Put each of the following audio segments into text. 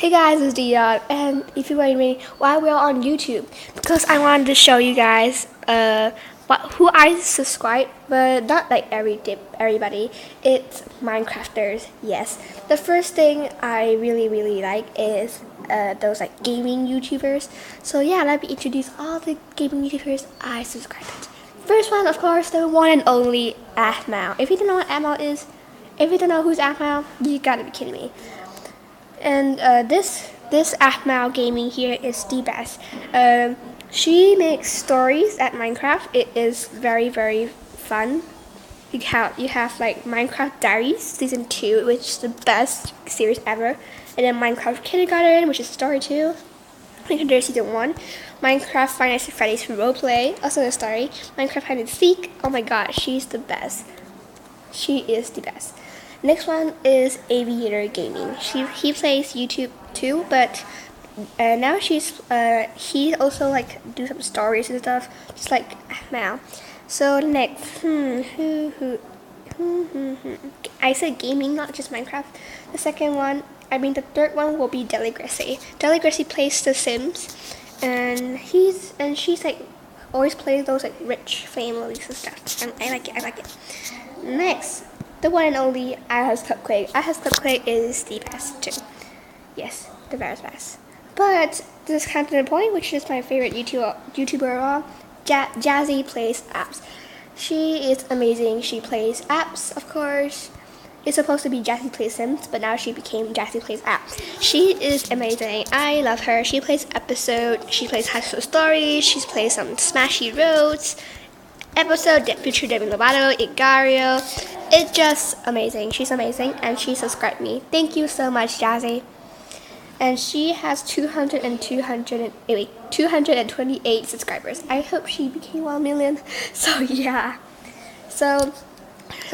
Hey guys, it's Dion, and if you're wondering why we're on YouTube, because I wanted to show you guys who I subscribe, but not like everybody. It's Minecrafters. Yes, the first thing I really like is those like gaming YouTubers. So yeah, let me introduce all the gaming YouTubers I subscribe to. First one, of course, the one and only Ahmad. If you don't know what Ahmad is, if you don't know who's Ahmad, you gotta be kidding me. And this Ahmad Gaming here is the best. She makes stories at Minecraft. It is very fun. You have like Minecraft Diaries Season 2, which is the best series ever, and then Minecraft Kindergarten, which is story 2. Minecraft Season 1, Minecraft Five Nights at Freddy's Roleplay, also a story. Minecraft Hide and Seek. Oh my god, she's the best. She is the best. Next one is Aviator Gaming. He plays YouTube too, but now he also like do some stories and stuff, just like now. So next, I said gaming, not just Minecraft. The second one, the third one will be Deli Gracie. Deli Gracie plays The Sims, and she's like always plays those like rich families and stuff. And I like it. Next, the one and only iHas Cupquake. iHas Cupquake is the best too. Yes, the very best. But this is kind of the point, which is my favorite YouTuber. Jazzy Plays Apps. She is amazing. She plays apps, of course. It's supposed to be Jazzy Plays Sims, but now she became Jazzy Plays Apps. She is amazing. I love her. She plays episode. She plays High School Story. She plays some Smashy Roads episode, Future Demi Lovato, Igario. It's just amazing. She's amazing, and she subscribed me. Thank you so much, Jazzy. And she has 228 subscribers. I hope she became 1 million. So yeah. So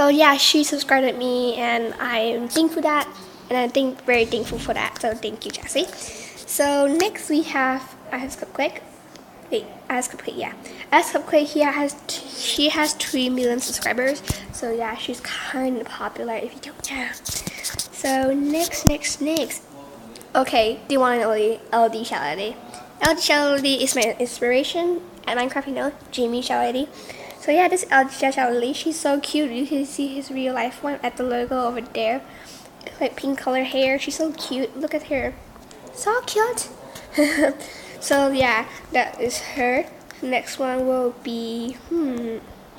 yeah, she subscribed me, and I'm thankful for that. And I'm very thankful for that. So thank you, Jazzy. So next we have iHas Cupquake. iHas Cupquake she has 3 million subscribers. So yeah, she's kind of popular if you don't know. So next. Okay, the one and only LD Shalady. LD Shalady is my inspiration at Minecraft, Jamie Shalady. So yeah, this LD Shalady, she's so cute. You can see his real life one at the logo over there. Like pink color hair, she's so cute. Look at her. So cute. So yeah, that is her. Next one will be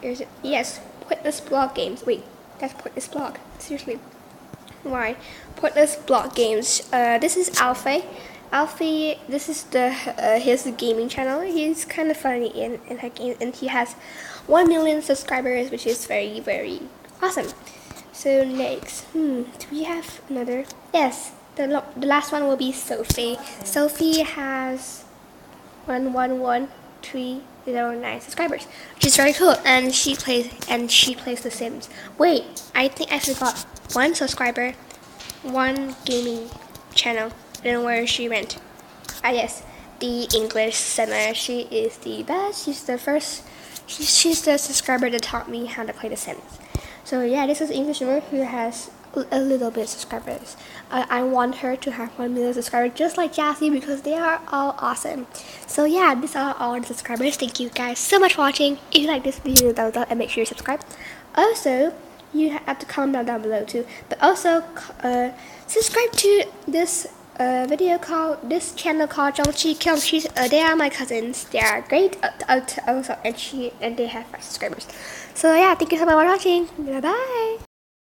is it? Yes, Pointless Block Games. Wait, that's Pointless Block. Seriously, why? Pointless Block Games. This is Alfie. Alfie, this is his gaming channel. He's kind of funny in her game, and he has 1 million subscribers, which is very awesome. So next, do we have another? Yes, the last one will be Sophie. Sophie has 111,309 subscribers, which is very cool. And she plays The Sims. Wait, I think I forgot one subscriber, one gaming channel. I don't know where she went. Yes, the English Simmer. She is the best. She's the subscriber that taught me how to play The Sims. So yeah, this is English Simmer who has a little bit of subscribers. I want her to have 1 million subscribers just like Jazzy, because they are all awesome. So yeah, these are all the subscribers. Thank you guys so much for watching. If you like this video, thumbs up and make sure you subscribe. Also, you have to comment down below too. But also subscribe to this this channel called Zhongqi Kim. They are my cousins. They are great also, and they have 5 subscribers. So yeah, thank you so much for watching. Bye bye.